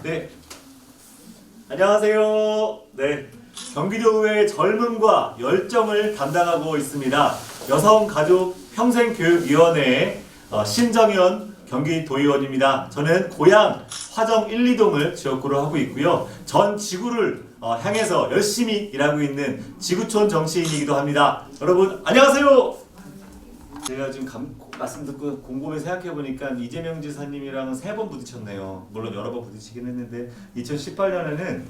네, 안녕하세요. 네, 경기도의회 젊음과 열정을 담당하고 있습니다. 여성가족평생교육위원회의 신정현 경기도의원입니다. 저는 고향 화정 1, 2동을 지역구로 하고 있고요. 전 지구를 향해서 열심히 일하고 있는 지구촌 정치인이기도 합니다. 여러분 안녕하세요. 제가 지금 말씀 듣고 곰곰이 생각해보니까 이재명 지사님이랑은 3번 부딪혔네요. 물론 여러 번 부딪히긴 했는데 2018년에는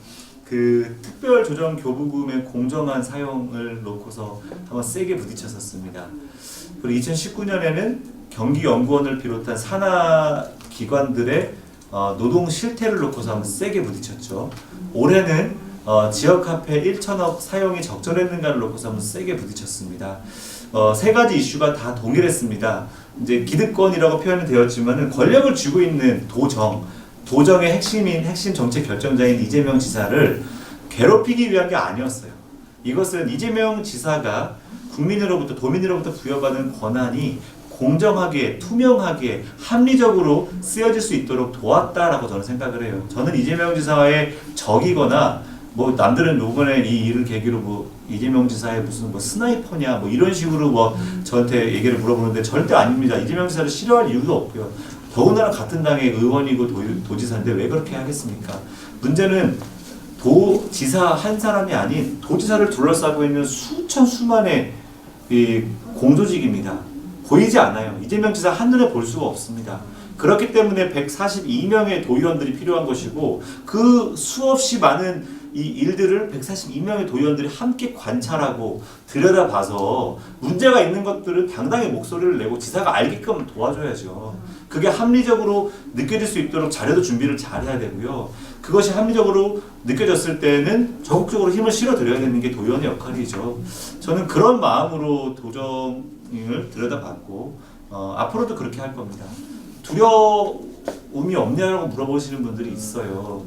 그 특별조정교부금의 공정한 사용을 놓고서 한번 세게 부딪혔었습니다. 그리고 2019년에는 경기연구원을 비롯한 산하 기관들의 노동 실태를 놓고서 한번 세게 부딪혔죠. 올해는 지역화폐 1천억 사용이 적절했는가를 놓고서 한번 세게 부딪혔습니다. 3가지 이슈가 다 동일했습니다. 이제 기득권이라고 표현이 되었지만은 권력을 쥐고 있는 도정의 핵심 정책 결정자인 이재명 지사를 괴롭히기 위한 게 아니었어요. 이것은 이재명 지사가 도민으로부터 부여받은 권한이 공정하게, 투명하게, 합리적으로 쓰여질 수 있도록 도왔다라고 저는 생각을 해요. 저는 이재명 지사의 적이거나 남들은 요번에 이 일을 계기로 이재명 지사의 무슨 스나이퍼냐 이런 식으로 저한테 얘기를 물어보는데 절대 아닙니다. 이재명 지사를 싫어할 이유도 없고요. 더군다나 같은 당의 의원이고 도지사인데 왜 그렇게 하겠습니까? 문제는 도지사 한 사람이 아닌 도지사를 둘러싸고 있는 수만의 공조직입니다. 보이지 않아요. 이재명 지사 한눈에 볼 수가 없습니다. 그렇기 때문에 142명의 도의원들이 필요한 것이고 그 수없이 많은 이 일들을 142명의 도의원들이 함께 관찰하고 들여다봐서 문제가 있는 것들은 당당히 목소리를 내고 지사가 알게끔 도와줘야죠. 그게 합리적으로 느껴질 수 있도록 자료도 준비를 잘 해야 되고요. 그것이 합리적으로 느껴졌을 때는 적극적으로 힘을 실어드려야 되는 게 도의원의 역할이죠. 저는 그런 마음으로 도정을 들여다봤고 앞으로도 그렇게 할 겁니다. 두려움이 없냐고 물어보시는 분들이 있어요.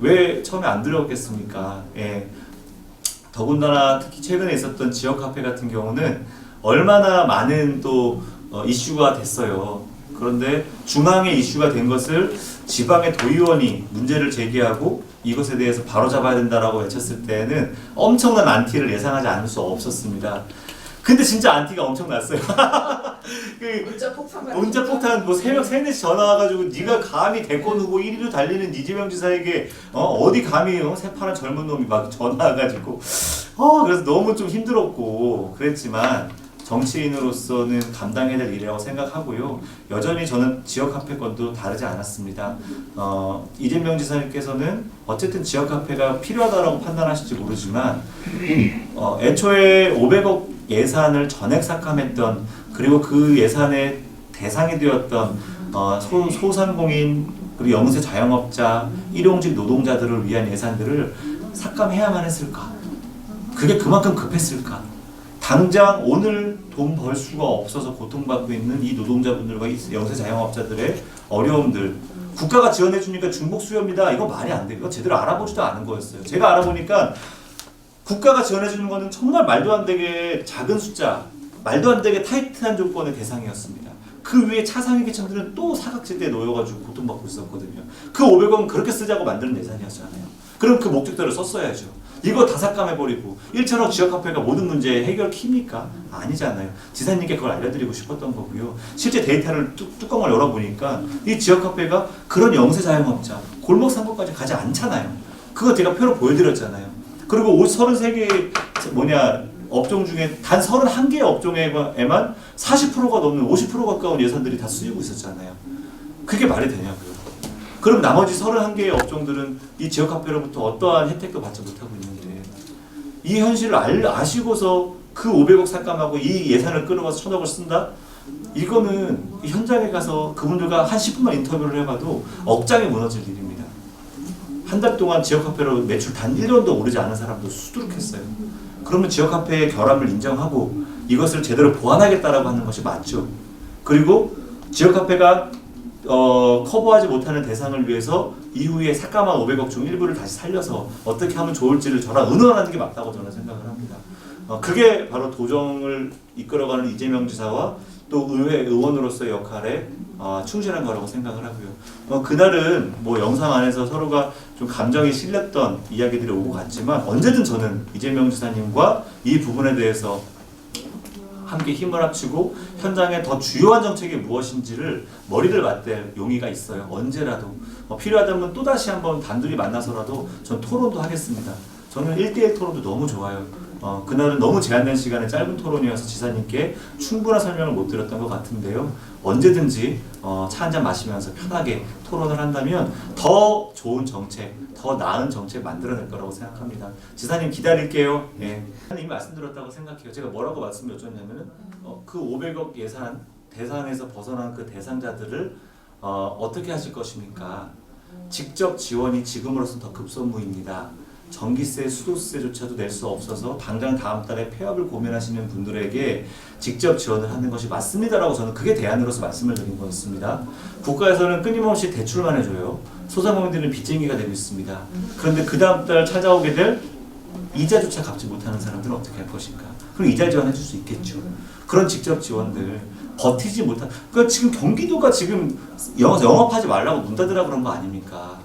왜 처음에 안 두려웠겠습니까? 예. 더군다나 특히 최근에 있었던 지역 카페 같은 경우는 얼마나 많은 또 이슈가 됐어요. 그런데 중앙의 이슈가 된 것을 지방의 도의원이 문제를 제기하고 이것에 대해서 바로잡아야 된다라고 외쳤을 때는 엄청난 안티를 예상하지 않을 수 없었습니다. 근데 진짜 안티가 엄청났어요. 문자 폭탄 새벽 3, 4시 전화 와가지고 네가 감히 대권 후보 1위로 달리는 이재명 지사에게 어디 감히 새파란 젊은 놈이 막 전화 와가지고 그래서 너무 좀 힘들었고 그랬지만 정치인으로서는 감당해야 될 일이라고 생각하고요. 여전히 저는 지역 카페 건도 다르지 않았습니다. 이재명 지사님께서는 어쨌든 지역 카페가 필요하다고 판단하실지 모르지만 애초에 500억 예산을 전액 삭감했던 그리고 그 예산의 대상이 되었던 소상공인 그리고 영세 자영업자, 일용직 노동자들을 위한 예산들을 삭감해야만 했을까? 그게 그만큼 급했을까? 당장 오늘 돈 벌 수가 없어서 고통받고 있는 이 노동자분들과 이 영세 자영업자들의 어려움들 국가가 지원해 주니까 중복 수요입니다. 이거 말이 안 돼요. 이거 제대로 알아보지도 않은 거였어요. 제가 알아보니까 국가가 지원해 주는 거는 정말 말도 안 되게 작은 숫자, 말도 안 되게 타이트한 조건의 대상이었습니다. 그 위에 차상위 계층들은 또 사각지대에 놓여가지고 고통받고 있었거든요. 그 500원 그렇게 쓰자고 만드는 예산이었잖아요. 그럼 그 목적대로 썼어야죠. 이거 다 삭감해버리고 1천억 지역화폐가 모든 문제의 해결 키입니까? 아니잖아요. 지사님께 그걸 알려드리고 싶었던 거고요. 실제 데이터를 뚜껑을 열어보니까 이 지역화폐가 그런 영세 자영업자, 골목 상권까지 가지 않잖아요. 그거 제가 표로 보여드렸잖아요. 그리고 33개 업종 중에 단 31개의 업종에만 40%가 넘는 50% 가까운 예산들이 다 쓰이고 있었잖아요. 그게 말이 되냐고요. 그럼 나머지 31개의 업종들은 이 지역화폐로부터 어떠한 혜택도 받지 못하고 있는데 이 현실을 아시고서 그 500억 삭감하고 이 예산을 끌어와서 1000억을 쓴다? 이거는 현장에 가서 그분들과 한 10분만 인터뷰를 해봐도 억장이 무너질 일입니다. 한 달 동안 지역화폐로 매출 단 1원도 오르지 않은 사람도 수두룩했어요. 그러면 지역화폐의 결함을 인정하고 이것을 제대로 보완하겠다라고 하는 것이 맞죠. 그리고 지역화폐가 커버하지 못하는 대상을 위해서 이후에 삭감한 500억 중 일부를 다시 살려서 어떻게 하면 좋을지를 저랑 의논하는 게 맞다고 저는 생각을 합니다. 그게 바로 도정을 이끌어가는 이재명 지사와 또 의회 의원으로서의 역할에 충실한 거라고 생각을 하고요. 그날은 뭐 영상 안에서 서로가 좀 감정이 실렸던 이야기들이 오고 갔지만 언제든 저는 이재명 지사님과 이 부분에 대해서 함께 힘을 합치고 현장에 더 주요한 정책이 무엇인지를 머리를 맞댈 용의가 있어요. 언제라도 필요하다면 또다시 한번 단둘이 만나서라도 전 토론도 하겠습니다. 저는 1대1 토론도 너무 좋아요. 그날은 너무 제한된 시간에 짧은 토론이어서 지사님께 충분한 설명을 못 드렸던 것 같은데요. 언제든지 차 한잔 마시면서 편하게 토론을 한다면 더 좋은 정책, 더 나은 정책 만들어낼 거라고 생각합니다. 지사님 기다릴게요. 예. 이미 말씀드렸다고 생각해요. 제가 뭐라고 말씀을 여쭙냐면은 그 500억 예산 대상에서 벗어난 그 대상자들을 어떻게 하실 것입니까? 직접 지원이 지금으로서는 더 급선무입니다. 전기세, 수도세조차도 낼 수 없어서 당장 다음 달에 폐업을 고민하시는 분들에게 직접 지원을 하는 것이 맞습니다라고 저는 그게 대안으로서 말씀을 드린 거였습니다. 국가에서는 끊임없이 대출만 해줘요. 소상공인들은 빚쟁이가 되고 있습니다. 그런데 그 다음 달 찾아오게 될 이자조차 갚지 못하는 사람들은 어떻게 할 것인가? 그럼 이자 지원해 줄 수 있겠죠. 그런 직접 지원들 버티지 못한. 그러니까 지금 경기도가 지금 영업하지 말라고 문 닫으라 그런 거 아닙니까?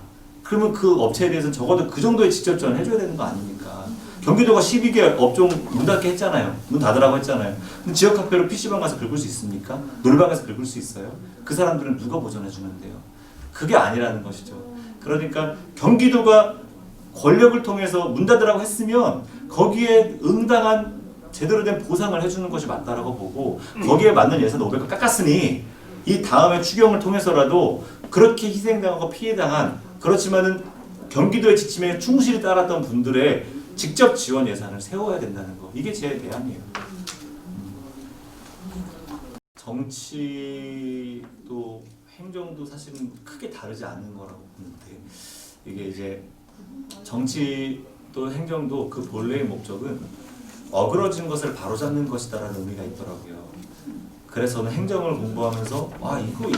그러면 그 업체에 대해서는 적어도 그 정도의 직접 지원을 해줘야 되는 거 아닙니까? 경기도가 12개 업종 문 닫게 했잖아요. 문 닫으라고 했잖아요. 근데 지역 카페로 PC방 가서 긁을 수 있습니까? 놀방에서 긁을 수 있어요? 그 사람들은 누가 보전해 주는데요? 그게 아니라는 것이죠. 그러니까 경기도가 권력을 통해서 문 닫으라고 했으면 거기에 응당한 제대로 된 보상을 해주는 것이 맞다라고 보고 거기에 맞는 예산 500억 깎았으니 이 다음에 추경을 통해서라도 그렇게 희생당하고 피해당한 그렇지만은 경기도의 지침에 충실히 따랐던 분들의 직접 지원 예산을 세워야 된다는 거. 이게 제 대안이에요. 정치도 행정도 사실은 크게 다르지 않은 거라고 보는데 이게 이제 정치도 행정도 그 본래의 목적은 어그러진 것을 바로잡는 것이다라는 의미가 있더라고요. 그래서 저는 행정을 공부하면서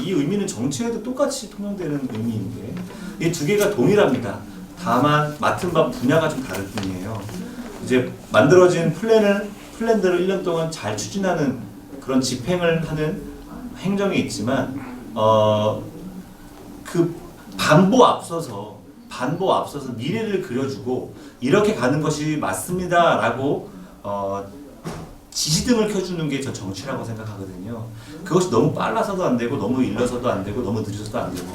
이 의미는 정치에도 똑같이 통용되는 의미인데 이 두 개가 동일합니다. 다만 맡은 바 분야가 좀 다를 뿐이에요. 이제 만들어진 플랜들을 1년 동안 잘 추진하는 그런 집행을 하는 행정이 있지만 그 반보 앞서서 미래를 그려주고 이렇게 가는 것이 맞습니다라고 지시등을 켜주는 게 저 정치라고 생각하거든요. 그것이 너무 빨라서도 안 되고 너무 일러서도 안 되고 너무 늦어서도 안 되고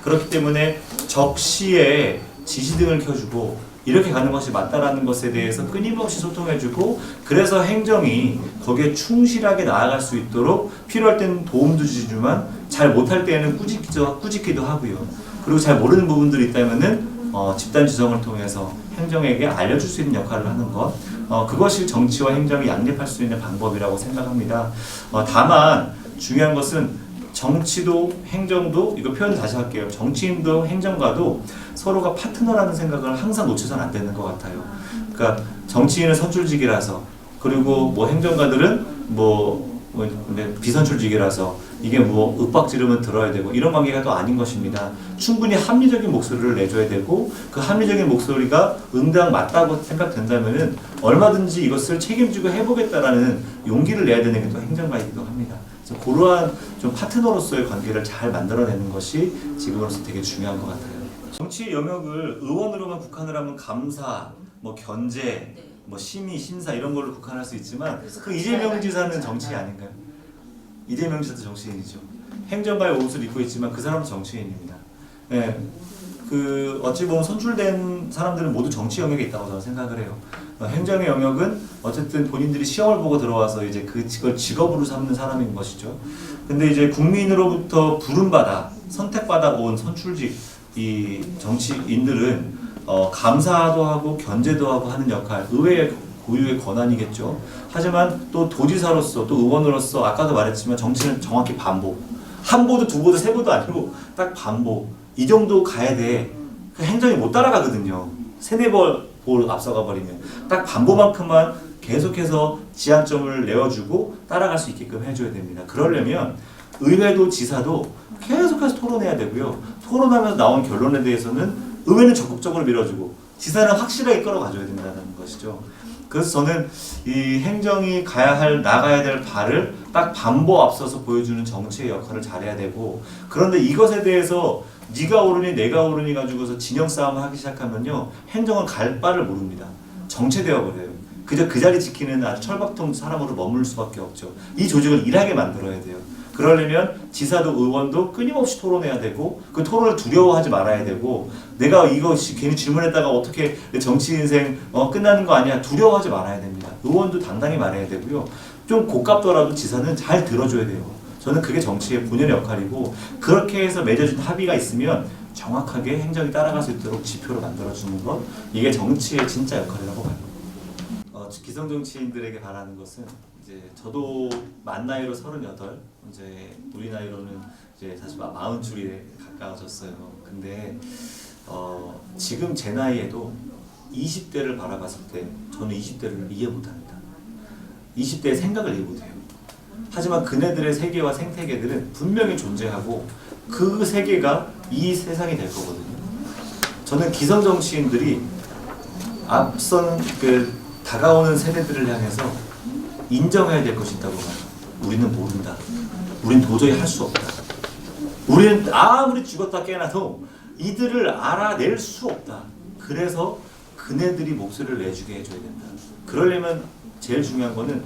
그렇기 때문에 적시에 지시등을 켜주고 이렇게 가는 것이 맞다라는 것에 대해서 끊임없이 소통해주고 그래서 행정이 거기에 충실하게 나아갈 수 있도록 필요할 때는 도움도 주지만 잘 못할 때에는 꾸짖기도 하고요. 그리고 잘 모르는 부분들이 있다면은 집단 지성을 통해서 행정에게 알려줄 수 있는 역할을 하는 것 그것이 정치와 행정이 양립할 수 있는 방법이라고 생각합니다. 다만 중요한 것은 정치도 행정도 이거 표현 다시 할게요. 정치인도 행정가도 서로가 파트너라는 생각을 항상 놓쳐서는 안 되는 것 같아요. 그러니까 정치인은 선출직이라서 그리고 뭐 행정가들은 비선출직이라서 이게 윽박 지르면 들어야 되고 이런 관계가 또 아닌 것입니다. 충분히 합리적인 목소리를 내줘야 되고 그 합리적인 목소리가 응당 맞다고 생각된다면은 얼마든지 이것을 책임지고 해보겠다라는 용기를 내야 되는 게 또 행정가이기도 합니다. 그래서 그러한 좀 파트너로서의 관계를 잘 만들어내는 것이 지금으로서 되게 중요한 것 같아요. 정치 영역을 의원으로만 국한을 하면 감사, 견제, 심의, 심사 이런 걸로 국한할 수 있지만 그 이재명 지사는 정치인 아닌가요? 이재명 지사도 정치인이죠. 행정가의 옷을 입고 있지만 그 사람도 정치인입니다. 네, 어찌 보면 선출된 사람들은 모두 정치 영역에 있다고 저는 생각을 해요. 행정의 영역은 어쨌든 본인들이 시험을 보고 들어와서 이제 그걸 직업으로 삼는 사람인 것이죠. 근데 이제 국민으로부터 부름받아 선택받아 온 선출직 이 정치인들은 감사도 하고 견제도 하고 하는 역할, 의회의 고유의 권한이겠죠. 하지만 또 도지사로서 또 의원으로서 아까도 말했지만 정치는 정확히 반보. 한 보도 두 보도 세 보도 아니고 딱 반보. 이 정도 가야 돼. 그 행정이 못 따라가거든요. 세네 번 앞서가 버리면 딱 반보만큼만 계속해서 지향점을 내어주고 따라갈 수 있게끔 해줘야 됩니다. 그러려면 의회도 지사도 계속해서 토론해야 되고요. 토론하면서 나온 결론에 대해서는 의회는 적극적으로 밀어주고 지사는 확실하게 끌어가줘야 된다는 것이죠. 그래서 저는 이 행정이 나가야 될 발을 딱 반보 앞서서 보여주는 정치의 역할을 잘해야 되고, 그런데 이것에 대해서 네가 옳으니 내가 옳으니 가지고서 진영 싸움을 하기 시작하면요, 행정은 갈 바를 모릅니다. 정체되어 버려요. 그저 그 자리 지키는 아주 철밥통 사람으로 머물 수밖에 없죠. 이 조직을 일하게 만들어야 돼요. 그러려면 지사도 의원도 끊임없이 토론해야 되고, 그 토론을 두려워하지 말아야 되고, 내가 이거 괜히 질문했다가 어떻게 내 정치 인생 끝나는 거 아니야, 두려워하지 말아야 됩니다. 의원도 당당히 말해야 되고요. 좀 고깝더라도 지사는 잘 들어줘야 돼요. 저는 그게 정치의 본연의 역할이고, 그렇게 해서 맺어진 합의가 있으면 정확하게 행정이 따라갈 수 있도록 지표를 만들어주는 것, 이게 정치의 진짜 역할이라고 봐요. 기성 정치인들에게 바라는 것은, 이제 저도 만 나이로 38, 이제 우리 나이로는 이제 사실 40줄에 가까워졌어요. 근데 지금 제 나이에도 20대를 바라봤을 때 저는 20대를 이해 못합니다. 20대의 생각을 이해 못해요. 하지만 그네들의 세계와 생태계들은 분명히 존재하고, 그 세계가 이 세상이 될 거거든요. 저는 기성 정치인들이 앞선 다가오는 세대들을 향해서 인정해야 될 것이 있다고 봐요. 우리는 모른다. 우린 도저히 할 수 없다. 우리는 아무리 죽었다 깨나도 이들을 알아낼 수 없다. 그래서 그네들이 목소리를 내주게 해줘야 된다. 그러려면 제일 중요한 거는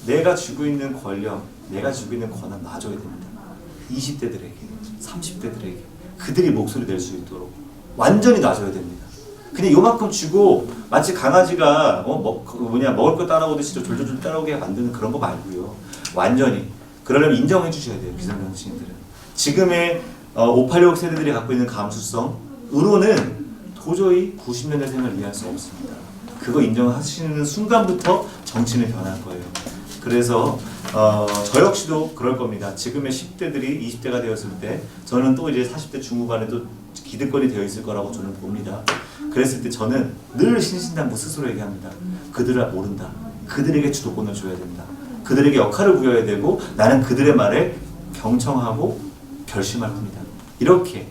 내가 쥐고 있는 권력, 내가 쥐고 있는 권한 놔줘야 됩니다. 20대들에게, 30대들에게 그들이 목소리 낼 수 있도록 완전히 놔줘야 됩니다. 그냥 요만큼 쥐고 마치 강아지가 먹을 거 따라오듯이 졸졸졸 따라오게 만드는 그런 거 말고요. 완전히 그러려면 인정해 주셔야 돼요. 기성정치인들은 지금의 586 세대들이 갖고 있는 감수성으로는 도저히 90년대생을 이해할 수 없습니다. 그거 인정하시는 순간부터 정치는 변할 거예요. 그래서 저 역시도 그럴 겁니다. 지금의 10대들이 20대가 되었을 때 저는 또 이제 40대 중후반에도 기득권이 되어 있을 거라고 저는 봅니다. 그랬을 때 저는 늘 신신당부 스스로 얘기합니다. 그들을 모른다. 그들에게 주도권을 줘야 된다. 그들에게 역할을 부여해야 되고, 나는 그들의 말에 경청하고 결심할 뿐이다. 이렇게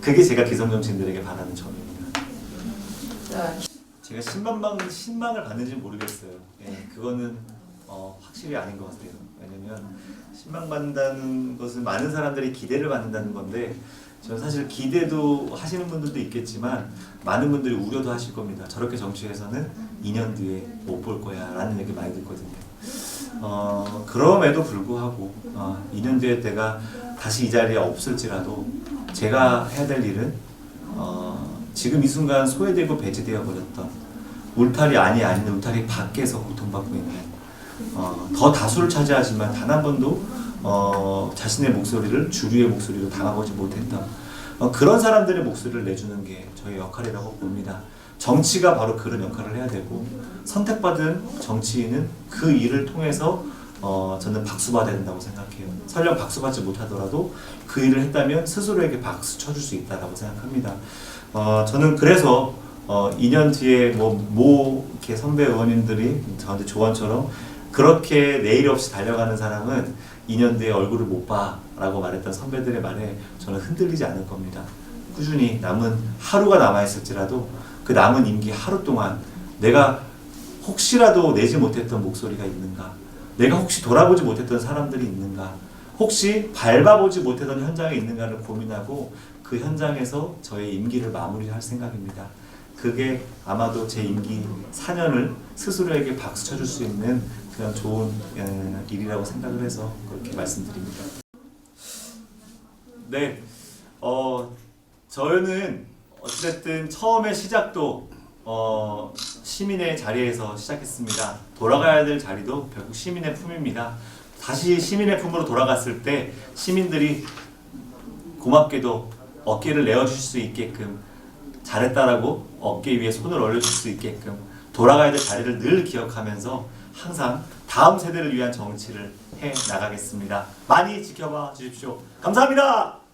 그게 제가 기성정치인들에게 바라는 점입니다. 제가 신망을 받는지 모르겠어요. 그거는 확실히 아닌 것 같아요. 왜냐면 신망받는다는 것은 많은 사람들이 기대를 받는다는 건데, 저는 사실 기대도 하시는 분들도 있겠지만 많은 분들이 우려도 하실 겁니다. 저렇게 정치에서는 2년 뒤에 못 볼 거야 라는 얘기 많이 듣거든요. 그럼에도 불구하고 2년 뒤에 내가 다시 이 자리에 없을지라도 제가 해야 될 일은 지금 이 순간 소외되고 배제되어 버렸던 울타리 아닌 울타리 밖에서 고통받고 있는 더 다수를 차지하지만 단 한 번도 자신의 목소리를 주류의 목소리로 담아보지 못했던 그런 사람들의 목소리를 내주는 게 저의 역할이라고 봅니다. 정치가 바로 그런 역할을 해야 되고, 선택받은 정치인은 그 일을 통해서 저는 박수받아야 된다고 생각해요. 설령 박수받지 못하더라도 그 일을 했다면 스스로에게 박수 쳐줄 수 있다고 생각합니다. 저는 그래서 2년 뒤에 이렇게 선배 의원님들이 저한테 조언처럼 그렇게 내일 없이 달려가는 사람은 2년 뒤에 얼굴을 못 봐 라고 말했던 선배들의 말에 저는 흔들리지 않을 겁니다. 꾸준히 남은 하루가 남아있을지라도 그 남은 임기 하루 동안 내가 혹시라도 내지 못했던 목소리가 있는가, 내가 혹시 돌아보지 못했던 사람들이 있는가, 혹시 밟아보지 못했던 현장에 있는가를 고민하고 그 현장에서 저의 임기를 마무리할 생각입니다. 그게 아마도 제 임기 4년을 스스로에게 박수 쳐줄 수 있는 그런 좋은 일이라고 생각을 해서 그렇게 말씀드립니다. 네, 저는 어쨌든 처음에 시작도 시민의 자리에서 시작했습니다. 돌아가야 될 자리도 결국 시민의 품입니다. 다시 시민의 품으로 돌아갔을 때 시민들이 고맙게도 어깨를 내어주실 수 있게끔, 잘했다라고 어깨 위에 손을 올려줄 수 있게끔 돌아가야 될 자리를 늘 기억하면서 항상 다음 세대를 위한 정치를 해 나가겠습니다. 많이 지켜봐 주십시오. 감사합니다.